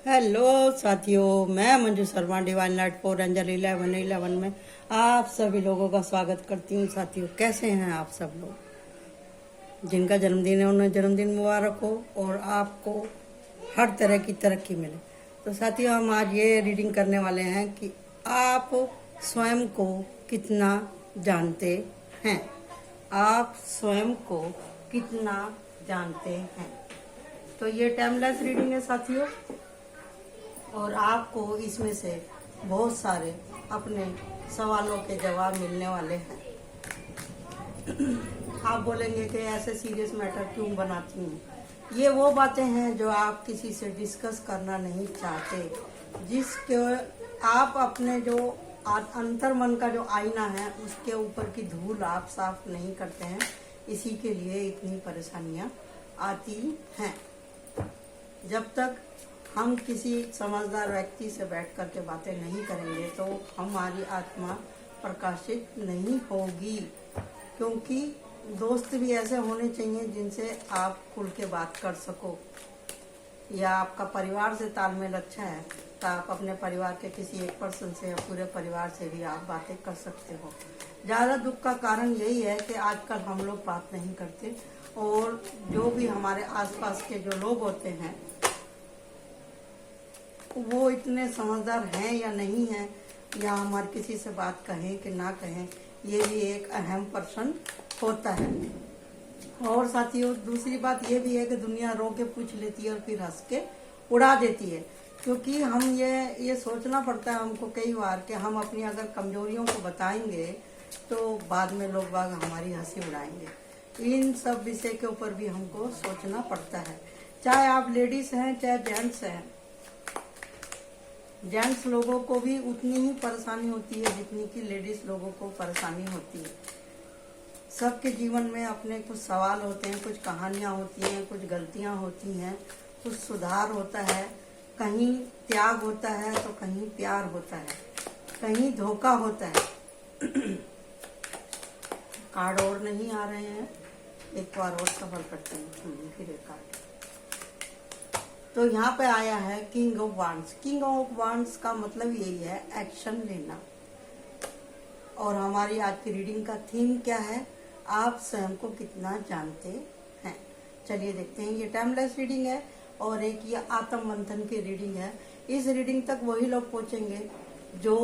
Hello साथियों, मैं Manju Sharma divine light four angel 1111 में आप सभी लोगों का स्वागत करती हूँ। साथियों, कैसे हैं आप सब लोग? जिनका जन्मदिन है उन्हें जन्मदिन मुबारक हो और आपको हर तरह की तरक्की मिले। तो साथियों, हम आज ये रीडिंग करने वाले हैं कि आप स्वयं को कितना जानते हैं। आप स्वयं को कितना जानते हैं। तो ये टाइमलेस रीडिंग है साथियों, और आपको इसमें से बहुत सारे अपने सवालों के जवाब मिलने वाले हैं। आप बोलेंगे कि ऐसे सीरियस मैटर क्यों बनाती हूँ। ये वो बातें हैं जो आप किसी से डिस्कस करना नहीं चाहते, जिसके आप अपने जो अंतर मन का जो आईना है उसके ऊपर की धूल आप साफ नहीं करते हैं। इसी के लिए इतनी परेशानियां आती हैं। जब तक हम किसी समझदार व्यक्ति से बैठ कर के बातें नहीं करेंगे तो हमारी आत्मा प्रकाशित नहीं होगी, क्योंकि दोस्त भी ऐसे होने चाहिए जिनसे आप खुल के बात कर सको। या आपका परिवार से तालमेल अच्छा है तो आप अपने परिवार के किसी एक पर्सन से या पूरे परिवार से भी आप बातें कर सकते हो। ज़्यादा दुख का कारण यही है कि आजकल हम लोग बात नहीं करते, और जो भी हमारे आसपास के जो लोग होते हैं वो इतने समझदार हैं या नहीं हैं, या हमारे किसी से बात कहें कि ना कहें, ये भी एक अहम पर्सन होता है। और साथियों, दूसरी बात ये भी है कि दुनिया रो के पूछ लेती है और फिर हंस के उड़ा देती है, क्योंकि हम ये सोचना पड़ता है हमको कई बार कि हम अपनी अगर कमजोरियों को बताएंगे तो बाद में लोग बाग हमारी हंसी उड़ाएंगे। इन सब विषय के ऊपर भी हमको सोचना पड़ता है, चाहे आप लेडीज हैं चाहे जेंट्स हैं। जेंट्स लोगों को भी उतनी ही परेशानी होती है जितनी कि लेडीज लोगों को परेशानी होती है। सबके जीवन में अपने कुछ सवाल होते हैं, कुछ कहानियां होती हैं, कुछ गलतियां होती हैं, कुछ सुधार होता है, कहीं त्याग होता है तो कहीं प्यार होता है, कहीं धोखा होता है। कार्ड और नहीं आ रहे हैं, एक बार और सफल करते हैं। फिर एक कार्ड तो यहाँ पे आया है king of wands. King of wands का मतलब यही है एक्शन लेना। और हमारी आज की रीडिंग का थीम क्या है? आप स्वयं को कितना जानते हैं। चलिए देखते हैं। ये टाइमलेस रीडिंग है और एक ये आत्म मंथन की रीडिंग है। इस रीडिंग तक वही लोग पहुंचेंगे जो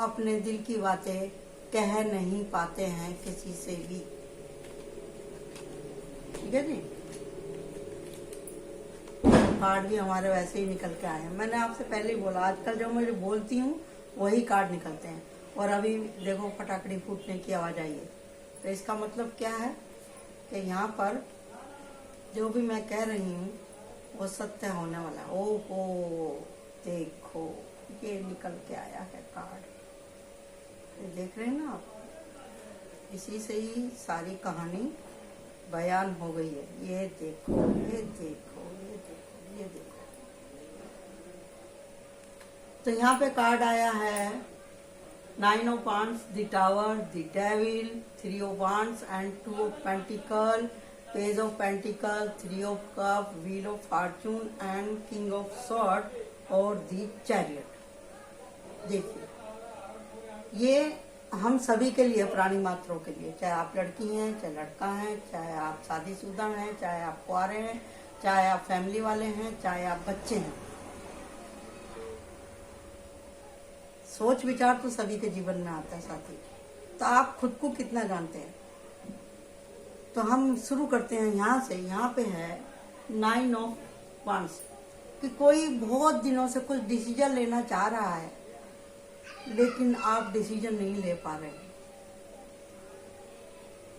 अपने दिल की बातें कह नहीं पाते हैं किसी से भी। ठीक है जी। कार्ड भी हमारे वैसे ही निकल के आए हैं। मैंने आपसे पहले ही बोला, आजकल जो मैं बोलती हूँ वही कार्ड निकलते हैं। और अभी देखो फटाकड़ी फूटने की आवाज आई है, तो इसका मतलब क्या है कि यहाँ पर जो भी मैं कह रही हूँ वो सत्य होने वाला है। ओहो, देखो ये निकल के आया है कार्ड, ये देख रहे हैं ना आप। इसी से ही सारी कहानी बयान हो गई है। ये देखो, ये देखो, ये देखो, ये देखो। तो यहाँ पे कार्ड आया है 9 of Wands, the Tower, the Devil, 3 of Wands and 2 of Pentacles, Page of Pentacles, 3 of Cups, Wheel of Fortune and King of Swords और the Chariot। देखिए, ये हम सभी के लिए, प्राणी मात्रों के लिए, चाहे आप लड़की हैं चाहे लड़का हैं, चाहे आप शादीशुदा हैं चाहे आप कुंवारे हैं, चाहे आप फैमिली वाले हैं चाहे आप बच्चे हैं। सोच विचार तो सभी के जीवन में आता है साथी। तो आप खुद को कितना जानते हैं? तो हम शुरू करते हैं यहाँ से। यहाँ पे है 9 of Wands कि कोई बहुत दिनों से कुछ डिसीजन लेना चाह रहा है, लेकिन आप डिसीजन नहीं ले पा रहे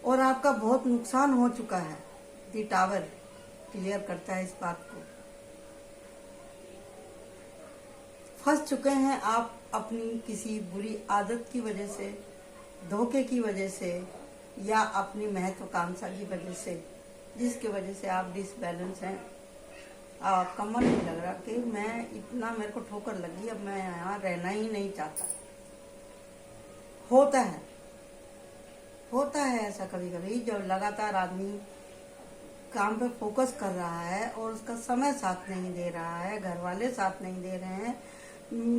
और आपका बहुत नुकसान हो चुका है। दी टावर क्लियर करता है इस बात को। फंस चुके हैं आप अपनी किसी बुरी आदत की वजह से, धोखे की वजह से, या अपनी महत्वाकांक्षा की वजह से, जिसकी वजह से आप डिसबैलेंस हैं। आपका मन नहीं लग रहा कि मैं इतना, मेरे को ठोकर लगी, अब मैं यहाँ रहना ही नहीं चाहता। होता है ऐसा कभी कभी, जब लगातार आदमी काम पे फोकस कर रहा है और उसका समय साथ नहीं दे रहा है, घर वाले साथ नहीं दे रहे हैं,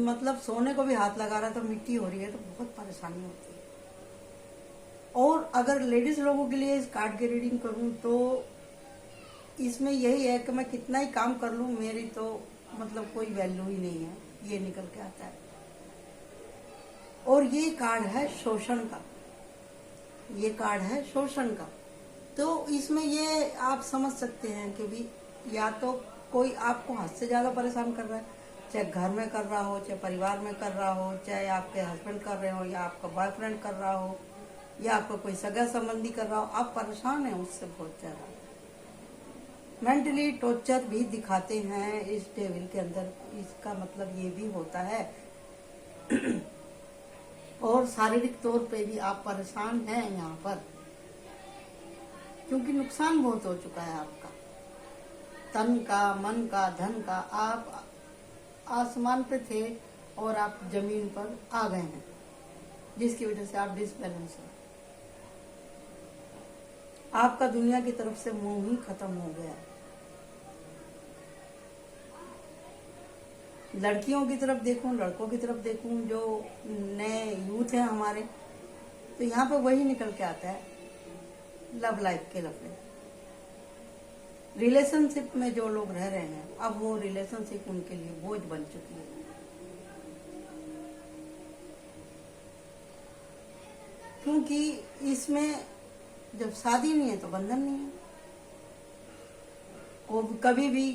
मतलब सोने को भी हाथ लगा रहा है तो मिट्टी हो रही है, तो बहुत परेशानी होती है। और अगर लेडीज लोगों के लिए इस कार्ड की रीडिंग करूं तो इसमें यही है कि मैं कितना ही काम कर लूं, मेरी तो मतलब कोई वैल्यू ही नहीं है, ये निकल के आता है। और ये कार्ड है शोषण का, ये कार्ड है शोषण का। तो इसमें ये आप समझ सकते हैं कि भी या तो कोई आपको हद से ज्यादा परेशान कर रहा है, चाहे घर में कर रहा हो, चाहे परिवार में कर रहा हो, चाहे आपके हस्बैंड कर रहे हो, या आपका बॉयफ्रेंड कर रहा हो, या आपका कोई सगा संबंधी कर रहा हो, आप परेशान हैं उससे बहुत ज्यादा। मेंटली टॉर्चर भी दिखाते हैं इस डेविल के अंदर, इसका मतलब ये भी होता है। और शारीरिक तौर पे भी आप परेशान हैं यहाँ पर, क्योंकि नुकसान बहुत हो चुका है आपका, तन का, मन का, धन का। आप आसमान पे थे और आप जमीन पर आ गए हैं, जिसकी वजह से आप डिसबैलेंस हो। आपका दुनिया की तरफ से मोह ही खत्म हो गया है। लड़कियों की तरफ देखूं, लड़कों की तरफ देखूं, जो नए यूथ हैं हमारे, तो यहाँ पे वही निकल के आता है, लव लाइफ के लफड़े। रिलेशनशिप में जो लोग रह रहे हैं, अब वो रिलेशनशिप उनके लिए बोझ बन चुकी है। क्योंकि इसमें जब शादी नहीं है तो बंधन नहीं है। वो कभी भी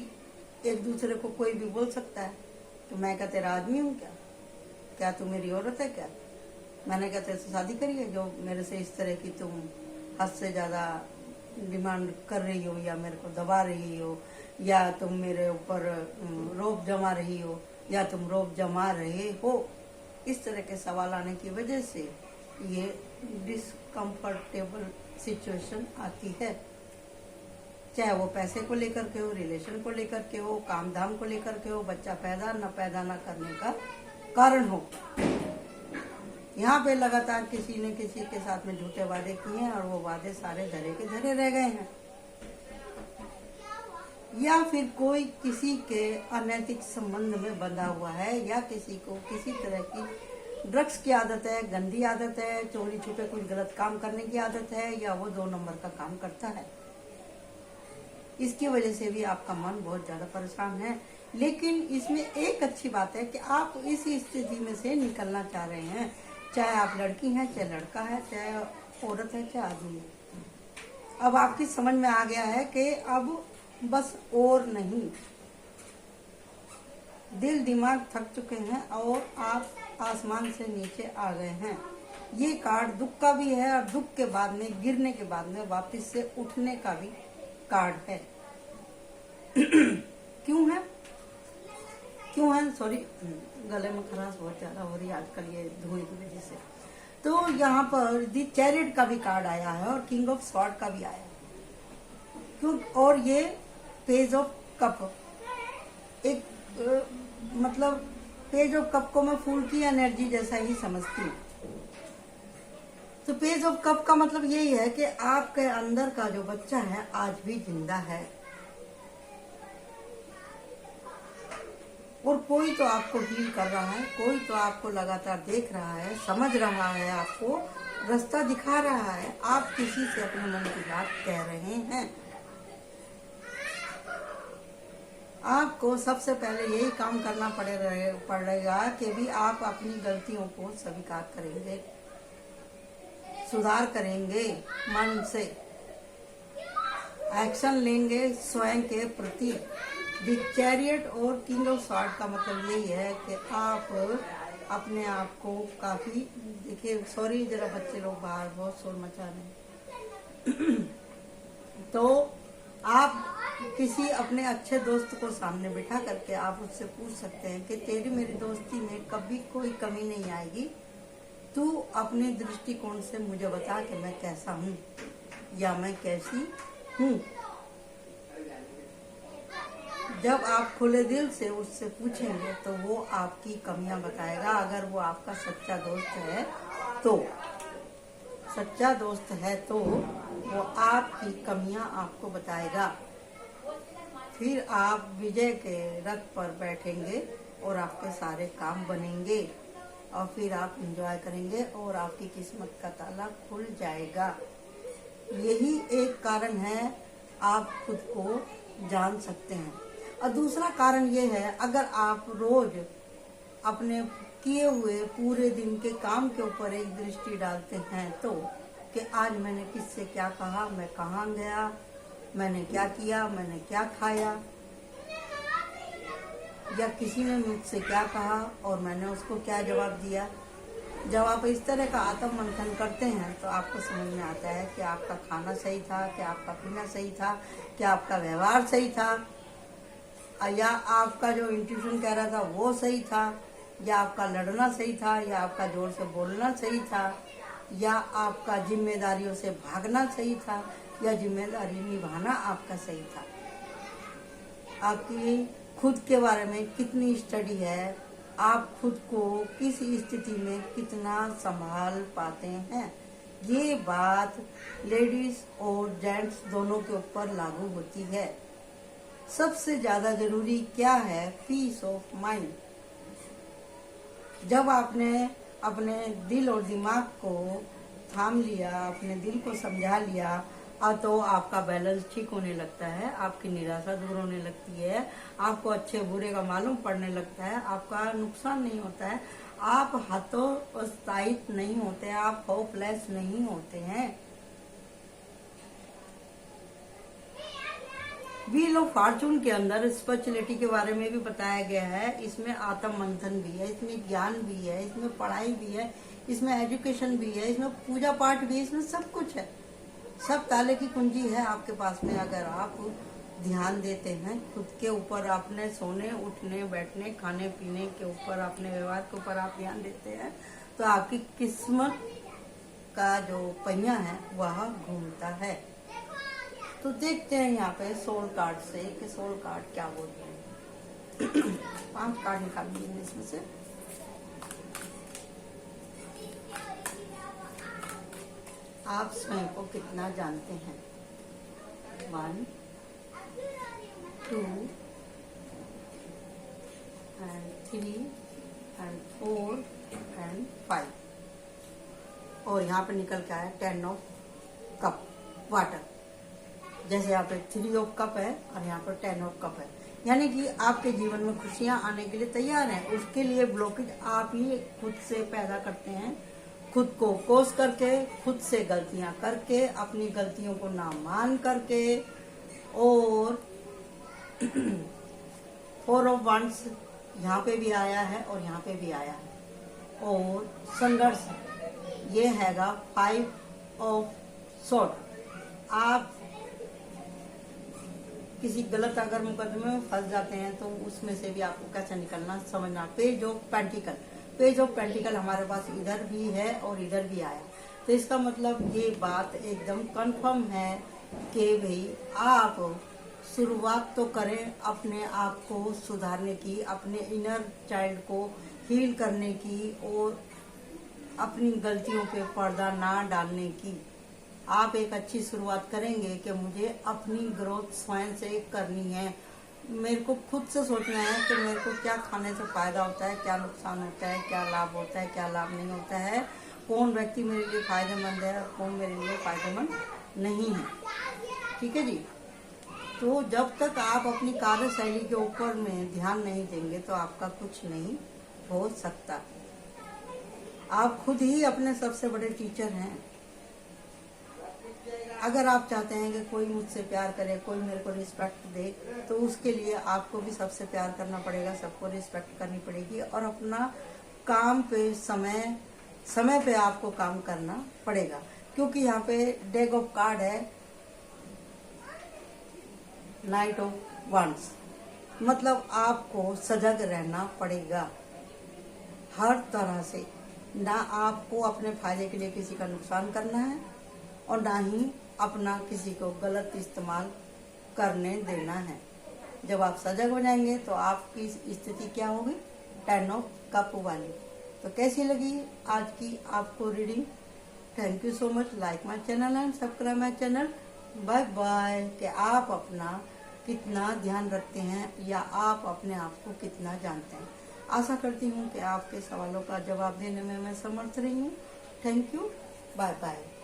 एक दूसरे को कोई भी बोल सकता है तो मैं क्या तेरा आदमी हूँ क्या, क्या तू मेरी औरत है क्या, मैंने क्या तेरे से शादी करी है जो मेरे से इस तरह की तुम हद से ज्यादा डिमांड कर रही हो, या मेरे को दबा रही हो, या तुम मेरे ऊपर रोब जमा रही हो, या तुम रोब जमा रहे हो। इस तरह के सवाल आने की वजह से ये डिसकंफर्टेबल सिचुएशन आती है, चाहे वो पैसे को लेकर के हो, रिलेशन को लेकर के हो, काम धाम को लेकर के हो, बच्चा पैदा न करने का कारण हो। यहाँ पे लगातार किसी ने किसी के साथ में झूठे वादे किए हैं और वो वादे सारे धरे के धरे रह गए हैं, या फिर कोई किसी के अनैतिक संबंध में बंधा हुआ है, या किसी को किसी तरह की ड्रग्स की आदत है, गंदी आदत है, चोरी छुपे कुछ गलत काम करने की आदत है, या वो 2 नंबर का काम करता है। इसकी वजह से भी आपका मन बहुत ज्यादा परेशान है। लेकिन इसमें एक अच्छी बात है कि आप इस स्थिति में से निकलना चाह रहे हैं, चाहे आप लड़की हैं, चाहे लड़का है, चाहे औरत है, चाहे आदमी है। अब आपकी समझ में आ गया है कि अब बस और नहीं, दिल दिमाग थक चुके हैं और आप आसमान से नीचे आ गए हैं। ये कार्ड दुख का भी है और दुख के बाद में, गिरने के बाद में वापस से उठने का भी कार्ड है। क्यों है सॉरी, गले में खराश बहुत ज्यादा हो रही है आजकल ये धुएं की वजह से। तो यहाँ पर दी चैरियट का भी कार्ड आया है और किंग ऑफ स्वॉर्ड का भी आया है। क्यों? और ये पेज ऑफ कप, एक मतलब पेज ऑफ कप को मैं फूल की एनर्जी जैसा ही समझती हूँ। तो पेज ऑफ कप का मतलब यही है कि आपके अंदर का जो बच्चा है आज भी जिंदा है, और कोई तो आपको हील कर रहा है, कोई तो आपको लगातार देख रहा है, समझ रहा है, आपको रास्ता दिखा रहा है। आप किसी से अपने मन की बात कह रहे हैं। आपको सबसे पहले यही काम करना पड़ेगा कि भी आप अपनी गलतियों को स्वीकार करेंगे, सुधार करेंगे, मन से एक्शन लेंगे स्वयं के प्रति। द चैरियट और किंग ऑफ स्वॉर्ड का मतलब यही है कि आप अपने आप को काफी, देखिए सॉरी जरा बच्चे लोग बाहर बहुत शोर मचा रहे हैं। तो आप किसी अपने अच्छे दोस्त को सामने बिठा करके आप उससे पूछ सकते हैं कि तेरी मेरी दोस्ती में कभी कोई कमी नहीं आएगी, तू अपने दृष्टिकोण से मुझे बता कि मैं कैसा हूँ या मैं कैसी हूँ। जब आप खुले दिल से उससे पूछेंगे तो वो आपकी कमियां बताएगा, अगर वो आपका सच्चा दोस्त है तो। सच्चा दोस्त है तो वो आपकी कमियां आपको बताएगा। फिर आप विजय के रथ पर बैठेंगे और आपके सारे काम बनेंगे और फिर आप एंजॉय करेंगे और आपकी किस्मत का ताला खुल जाएगा। यही एक कारण है, आप खुद को जान सकते हैं। और दूसरा कारण ये है, अगर आप रोज अपने किए हुए पूरे दिन के काम के ऊपर एक दृष्टि डालते हैं तो कि आज मैंने किससे क्या कहा, मैं कहाँ गया, मैंने क्या किया, मैंने क्या खाया, या किसी ने मुझसे क्या कहा और मैंने उसको क्या जवाब दिया। जब आप इस तरह का आत्म मंथन करते हैं तो आपको समझ में आता है कि आपका खाना सही था, कि आपका पीना सही था, कि आपका व्यवहार सही था, या आपका जो इंट्यूशन कह रहा था वो सही था, या आपका लड़ना सही था, या आपका जोर से बोलना सही था, या आपका जिम्मेदारियों से भागना सही था, या जिम्मेदारी निभाना आपका सही था। आपकी खुद के बारे में कितनी स्टडी है, आप खुद को किस स्थिति में कितना संभाल पाते हैं, ये बात लेडीज और जेंट्स दोनों के ऊपर लागू होती है। सबसे ज्यादा जरूरी क्या है? Peace of mind. जब आपने अपने दिल और दिमाग को थाम लिया, अपने दिल को समझा लिया, तो आपका बैलेंस ठीक होने लगता है, आपकी निराशा दूर होने लगती है, आपको अच्छे बुरे का मालूम पड़ने लगता है, आपका नुकसान नहीं होता है, आप हतोत्साहित नहीं होते हैं, आप होपलेस नहीं होते हैं। व्हील ऑफ फॉर्चून के अंदर स्पिरिचुअलिटी के बारे में भी बताया गया है। इसमें आत्म मंथन भी है, इसमें ज्ञान भी है, इसमें पढ़ाई भी है, इसमें एजुकेशन भी है, इसमें पूजा पाठ भी है, इसमें सब कुछ है। सब ताले की कुंजी है आपके पास में, अगर आप ध्यान देते हैं खुद के ऊपर, अपने सोने उठने बैठने खाने पीने के ऊपर, अपने व्यवहार के ऊपर आप ध्यान देते हैं तो आपकी किस्मत का जो पहिया है वह घूमता है। तो देखते हैं यहाँ पे सोल कार्ड से कि सोल कार्ड क्या बोलते हैं। 5 कार्ड निकाल लिए इसमें से। आप स्वयं को कितना जानते हैं? 1, 2 and 3 and 4 and 5। और यहाँ पे निकल के आया 10 ऑफ कप वाटर। जैसे यहाँ पे 3 ऑफ कप है और यहाँ पर 10 ऑफ कप है, यानी कि आपके जीवन में खुशियां आने के लिए तैयार हैं। उसके लिए ब्लॉकेज आप ही खुद से पैदा करते हैं, खुद को कोस करके, खुद से गलतियां करके, अपनी गलतियों को ना मान करके। और 4 ऑफ वंस यहाँ पे भी आया है और यहाँ पे भी आया है। और संघर्ष ये हैगा 5 ऑफ सॉर्ड। आप किसी गलत अगर मुकदमे में फंस जाते हैं तो उसमें से भी आपको कैसे निकलना समझना। पेज ऑफ पेंटिकल हमारे पास इधर भी है और इधर भी आया, तो इसका मतलब ये बात एकदम कंफर्म है कि भाई आप शुरुआत तो करें अपने आप को सुधारने की, अपने इनर चाइल्ड को हील करने की और अपनी गलतियों पे पर्दा ना डालने की। आप एक अच्छी शुरुआत करेंगे कि मुझे अपनी ग्रोथ स्वयं से करनी है, मेरे को खुद से सोचना है कि मेरे को क्या खाने से फायदा होता है, क्या नुकसान होता है, क्या लाभ होता है, क्या लाभ नहीं होता है, कौन व्यक्ति मेरे लिए फायदेमंद है और कौन मेरे लिए फायदेमंद नहीं है। ठीक है जी। तो जब तक आप अपनी कार्यशैली के ऊपर में ध्यान नहीं देंगे तो आपका कुछ नहीं हो सकता। आप खुद ही अपने सबसे बड़े टीचर हैं। अगर आप चाहते हैं कि कोई मुझसे प्यार करे, कोई मेरे को रिस्पेक्ट दे, तो उसके लिए आपको भी सबसे प्यार करना पड़ेगा, सबको रिस्पेक्ट करनी पड़ेगी और अपना काम पे समय पे आपको काम करना पड़ेगा। क्योंकि यहाँ पे डेक ऑफ कार्ड है नाइट ऑफ वंस, मतलब आपको सजग रहना पड़ेगा हर तरह से। ना आपको अपने फायदे के लिए किसी का नुकसान करना है और ना ही अपना किसी को गलत इस्तेमाल करने देना है। जब आप सजग हो जाएंगे तो आपकी स्थिति क्या होगी? 10 ऑफ कप वाली। तो कैसी लगी आज की आपको reading? Thank you so much. Like my channel and subscribe my channel. Bye bye. कि आप अपना कितना ध्यान रखते हैं या आप अपने आप को कितना जानते हैं। आशा करती हूँ कि आपके सवालों का जवाब देने में मैं समर्थ रही हूँ। Thank you. Bye bye.